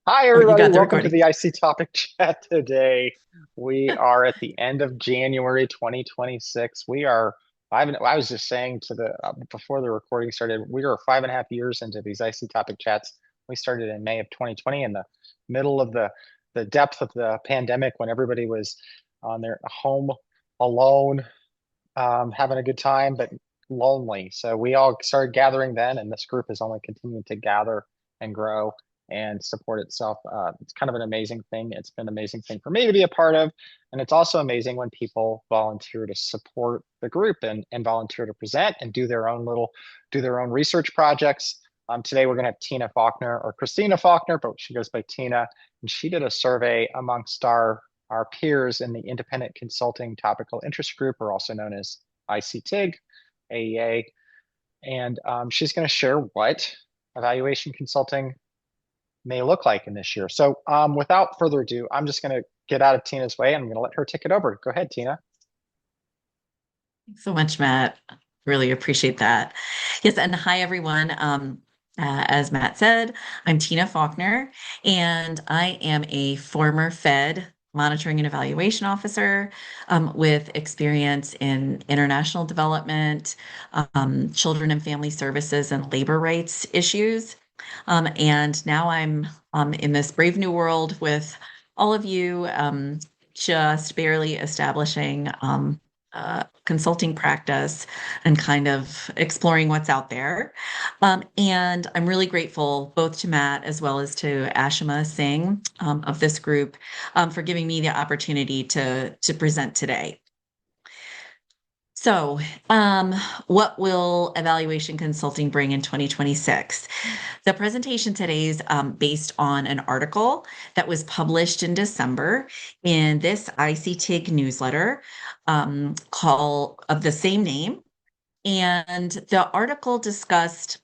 Hi, Oh, you everybody. got the Welcome to recording. the IC Topic Chat today. We are at the end of January 2026. We are I was just saying to the before the recording started, we are 5.5 years into these IC Topic Chats. We started in May of 2020 in the middle of the depth of the pandemic when everybody was on their home alone, having a good time, but lonely. So we all started gathering then, and this group has only continued to gather and grow and support itself. It's kind of an amazing thing. It's been an amazing thing for me to be a part of. And it's also amazing when people volunteer to support the group and volunteer to present and do their own research projects. Today we're going to have Tina Faulkner or Christina Faulkner, but she goes by Tina. And she did a survey amongst our peers in the Independent Consulting Topical Interest Group, or also known as ICTIG, AEA. And she's going to share what evaluation consulting may look like in this year. So without further ado, I'm just going to get out of Tina's way and I'm going to let her take it over. Go ahead, Tina. Thanks so much, Matt. Really appreciate that. Yes, and hi, everyone. As Matt said, I'm Tina Faulkner, and I am a former Fed monitoring and evaluation officer with experience in international development, children and family services, and labor rights issues. And now I'm in this brave new world with all of you, just barely establishing consulting practice and kind of exploring what's out there. And I'm really grateful both to Matt as well as to Ashima Singh of this group for giving me the opportunity to present today. So, what will evaluation consulting bring in 2026? The presentation today is based on an article that was published in December in this ICTIG newsletter call of the same name. And the article discussed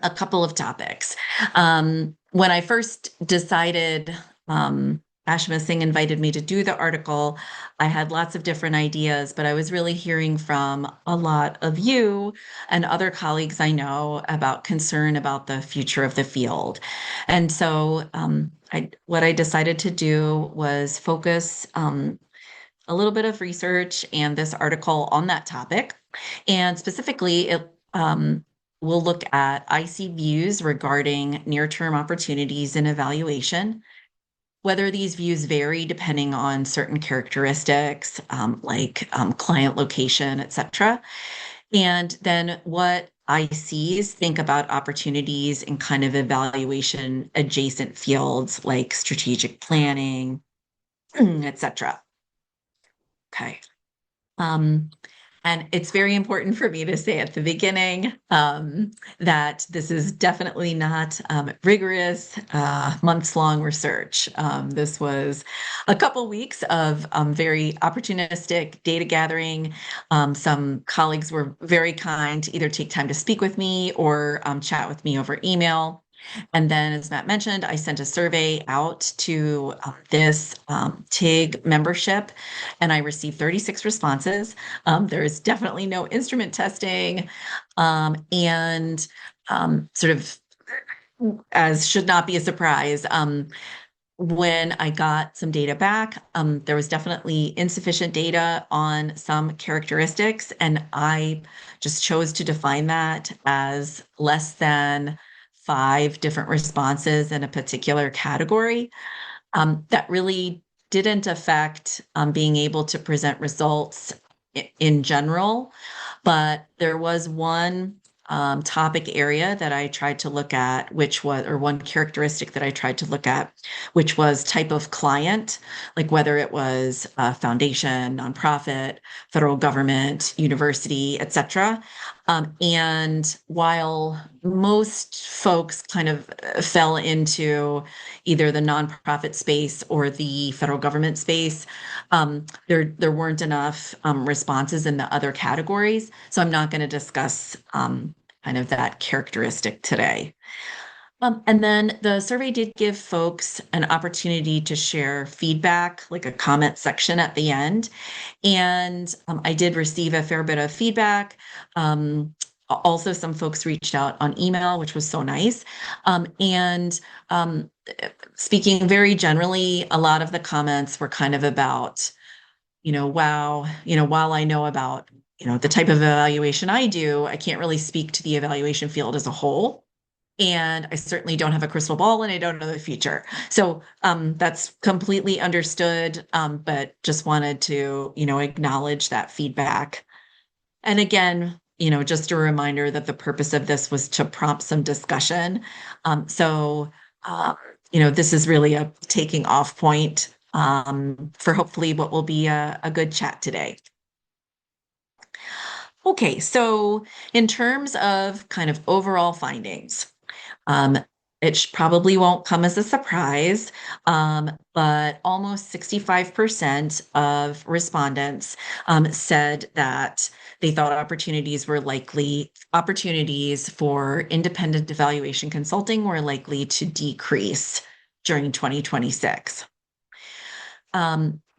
a couple of topics. When I first decided, Ashima Singh invited me to do the article, I had lots of different ideas, but I was really hearing from a lot of you and other colleagues I know about concern about the future of the field. And so what I decided to do was focus a little bit of research and this article on that topic. And specifically, it will look at IC views regarding near-term opportunities in evaluation, whether these views vary depending on certain characteristics, like client location, et cetera. And then what ICs think about opportunities in kind of evaluation adjacent fields like strategic planning, et cetera. Okay. Um, and it's very important for me to say at the beginning that this is definitely not rigorous, months-long research. This was a couple weeks of very opportunistic data gathering. Some colleagues were very kind to either take time to speak with me or chat with me over email. And then, as Matt mentioned, I sent a survey out to this TIG membership, and I received 36 responses. There is definitely no instrument testing, and sort of as should not be a surprise. When I got some data back, there was definitely insufficient data on some characteristics, and I just chose to define that as less than five different responses in a particular category. That really didn't affect being able to present results in general, but there was one topic area that I tried to look at, which was, or one characteristic that I tried to look at, which was type of client, like whether it was a foundation, nonprofit, federal government, university, et cetera. And while most folks kind of fell into either the nonprofit space or the federal government space, there weren't enough responses in the other categories. So I'm not going to discuss kind of that characteristic today. And then the survey did give folks an opportunity to share feedback, like a comment section at the end. And I did receive a fair bit of feedback. Also, some folks reached out on email, which was so nice. And speaking very generally, a lot of the comments were kind of about, wow, while I know about, the type of evaluation I do, I can't really speak to the evaluation field as a whole. And I certainly don't have a crystal ball and I don't know the future. So that's completely understood, but just wanted to, acknowledge that feedback. And again, just a reminder that the purpose of this was to prompt some discussion. So, this is really a taking off point for hopefully what will be a good chat today. Okay, so in terms of kind of overall findings, um, it probably won't come as a surprise, but almost 65% of respondents said that they thought opportunities for independent evaluation consulting were likely to decrease during 2026.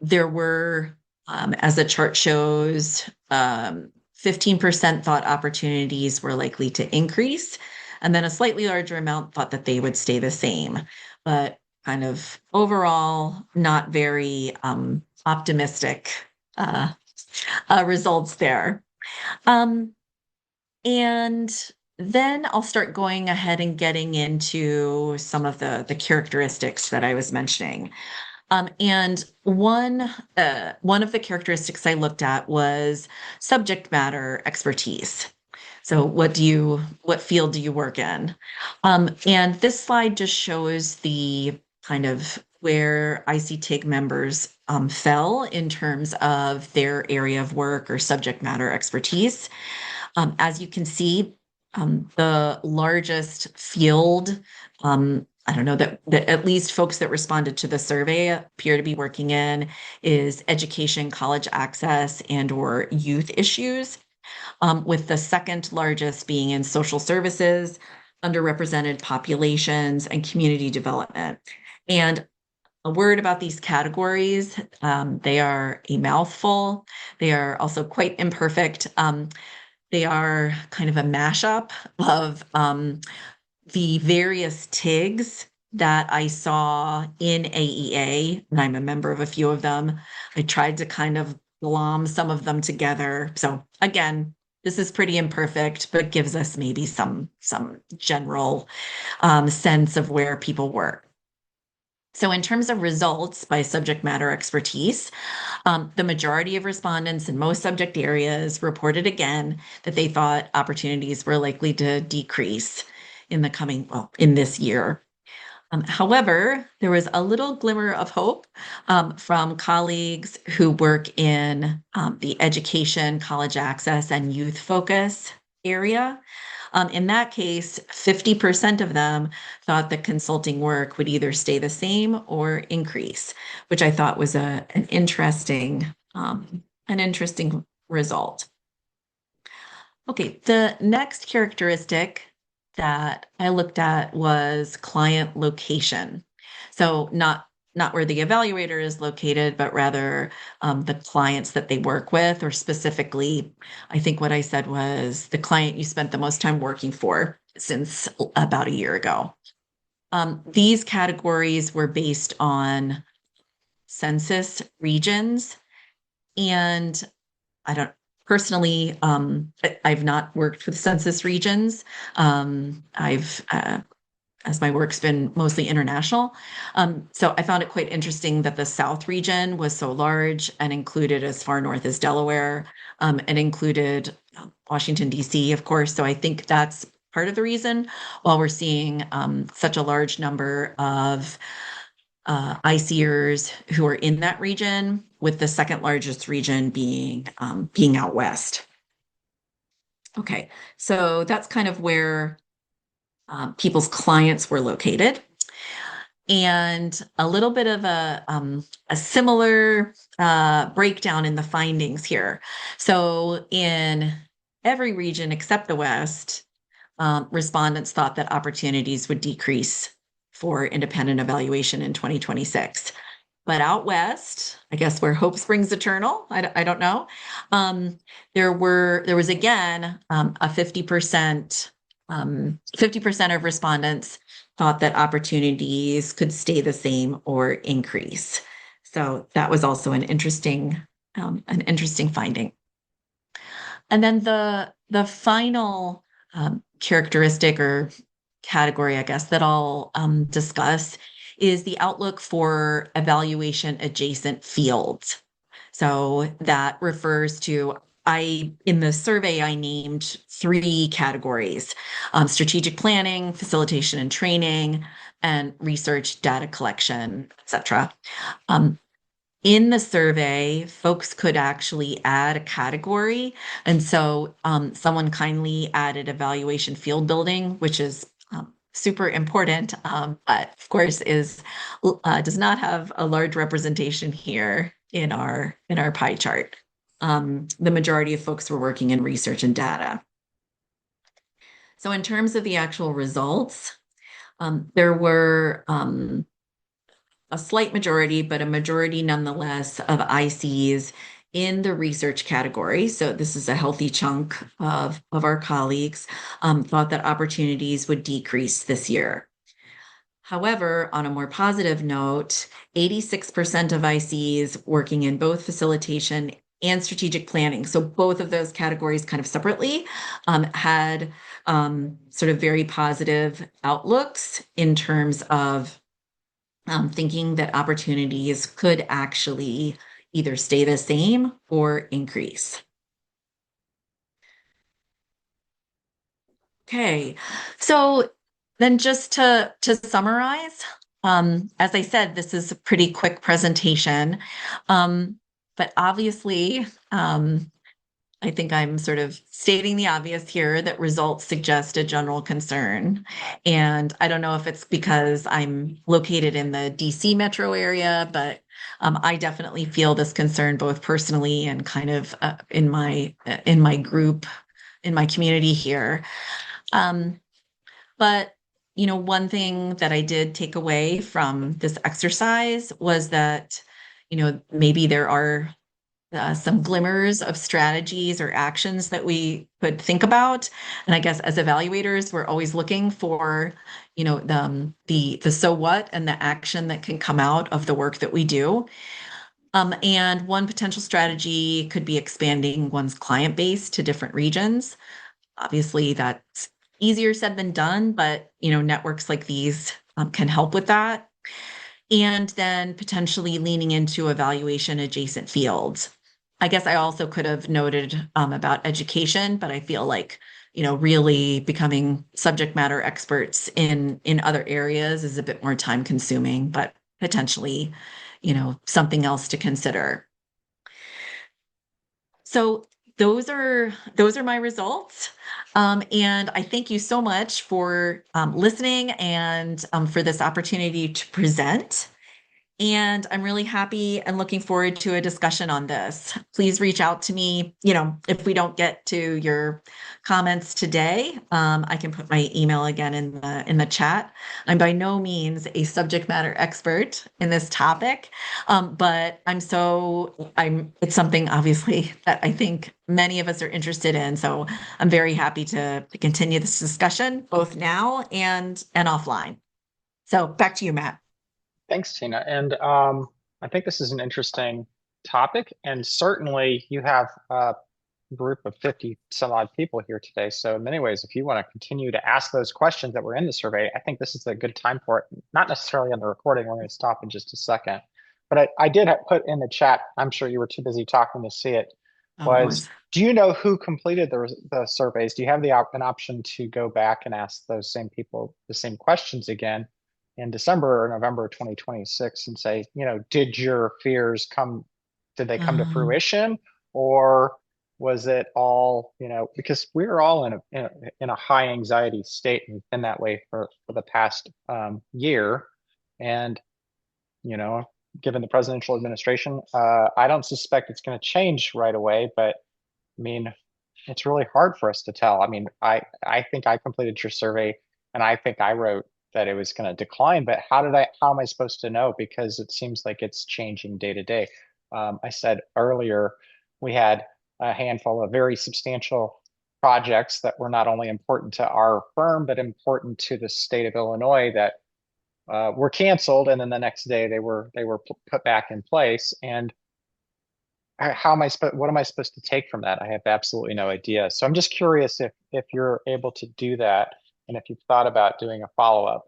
There were, as the chart shows, 15% thought opportunities were likely to increase, and then a slightly larger amount thought that they would stay the same. But kind of overall, not very optimistic uh, results there. Um, and then I'll start going ahead and getting into some of the characteristics that I was mentioning. And one of the characteristics I looked at was subject matter expertise. So what field do you work in? And this slide just shows the kind of where ICTIG members fell in terms of their area of work or subject matter expertise. As you can see, the largest field, I don't know, that at least folks that responded to the survey appear to be working in is education, college access, and or youth issues, with the second largest being in social services, underrepresented populations, and community development. And a word about these categories, they are a mouthful. They are also quite imperfect. They are kind of a mashup of the various TIGs that I saw in AEA, and I'm a member of a few of them. I tried to kind of glom some of them together. So again, this is pretty imperfect, but gives us maybe some general sense of where people work. So in terms of results by subject matter expertise, the majority of respondents in most subject areas reported again that they thought opportunities were likely to decrease in this year. However, there was a little glimmer of hope from colleagues who work in the education, college access, and youth focus area. In that case, 50% of them thought that consulting work would either stay the same or increase, which I thought was an interesting result. Okay, the next characteristic that I looked at was client location. So not where the evaluator is located, but rather the clients that they work with, or specifically, I think what I said was the client you spent the most time working for since about a year ago. These categories were based on census regions, and I don't personally, I've not worked with census regions. I've as my work's been mostly international. So I found it quite interesting that the South region was so large and included as far north as Delaware, and included Washington, D.C., of course. So I think that's part of the reason while we're seeing such a large number of ICers who are in that region, with the second largest region being out west. Okay, so that's kind of where people's clients were located. And a little bit of a similar breakdown in the findings here. So in every region except the West, respondents thought that opportunities would decrease for independent evaluation in 2026. But out west, I guess where hope springs eternal, I don't know. Um, there was again a 50% of respondents thought that opportunities could stay the same or increase. So that was also an interesting finding. And then the final characteristic or category, I guess, that I'll discuss is the outlook for evaluation adjacent fields. So that refers to in the survey, I named three categories: strategic planning, facilitation and training, and research, data collection, etc. Um, in the survey, folks could actually add a category. And so someone kindly added evaluation field building, which is super important, but of course does not have a large representation here in our pie chart. The majority of folks were working in research and data. So in terms of the actual results, there were a slight majority, but a majority nonetheless of ICs in the research category. So this is a healthy chunk of our colleagues thought that opportunities would decrease this year. However, on a more positive note, 86% of ICs working in both facilitation and strategic planning, so both of those categories kind of separately, had sort of very positive outlooks in terms of thinking that opportunities could actually either stay the same or increase. Okay, so then just to summarize, as I said, this is a pretty quick presentation, but obviously, I think I'm sort of stating the obvious here that results suggest a general concern. And I don't know if it's because I'm located in the DC metro area, but I definitely feel this concern both personally and kind of in my group, in my community here. Um, but one thing that I did take away from this exercise was that, maybe there are some glimmers of strategies or actions that we could think about. And I guess as evaluators, we're always looking for, the so what and the action that can come out of the work that we do. And one potential strategy could be expanding one's client base to different regions. Obviously, that's easier said than done, but networks like these can help with that. And then potentially leaning into evaluation adjacent fields. I guess I also could have noted about education, but I feel like really becoming subject matter experts in other areas is a bit more time consuming, but potentially something else to consider. So those are my results. And I thank you so much for listening and for this opportunity to present. And I'm really happy and looking forward to a discussion on this. Please reach out to me. If we don't get to your comments today, I can put my email again in the chat. I'm by no means a subject matter expert in this topic, but it's something obviously that I think many of us are interested in. So I'm very happy to continue this discussion both now and offline. So back to you, Matt. Thanks, Tina. And I think this is an interesting topic, and certainly you have a group of 50 some odd people here today. So in many ways, if you want to continue to ask those questions that were in the survey, I think this is a good time for it. Not necessarily on the recording, we're going to stop in just a second. But I did put in the chat, I'm sure you were too busy talking to see it, Oh, no was worries. do you know who completed the surveys? Do you have an option to go back and ask those same people the same questions again in December or November 2026 and say, did your fears did they come to Um, fruition? Or was it all, because we're all in a high anxiety state and been that way for the past year. And, you know, given the presidential administration, I don't suspect it's going to change right away, but I mean, it's really hard for us to tell. I mean, I think I completed your survey and I think I wrote that it was going to decline, but how am I supposed to know? Because it seems like it's changing day to day. I said earlier, we had a handful of very substantial projects that were not only important to our firm, but important to the state of Illinois that were canceled. And then the next day they were put back in place. And how am I supposed, what am I supposed to take from that? I have absolutely no idea. So I'm just curious if you're able to do that and if you've thought about doing a follow-up.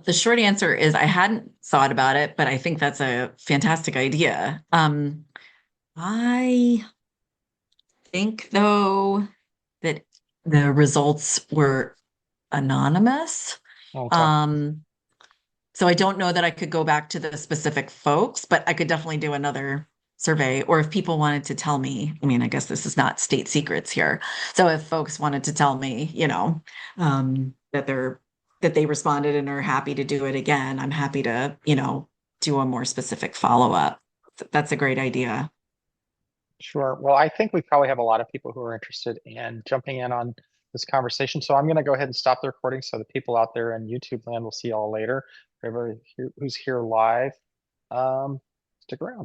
The short answer is I hadn't thought about it, but I think that's a fantastic idea. I think though that the results were anonymous. Okay. Um, so I don't know that I could go back to the specific folks, but I could definitely do another survey. Or if people wanted to tell me, I mean, I guess this is not state secrets here. So if folks wanted to tell me, that they responded and are happy to do it again, I'm happy to, do a more specific follow-up. That's a great idea. Sure. Well, I think we probably have a lot of people who are interested in jumping in on this conversation. So I'm going to go ahead and stop the recording so the people out there in YouTube land will see you all later. For everybody who's here live, stick around.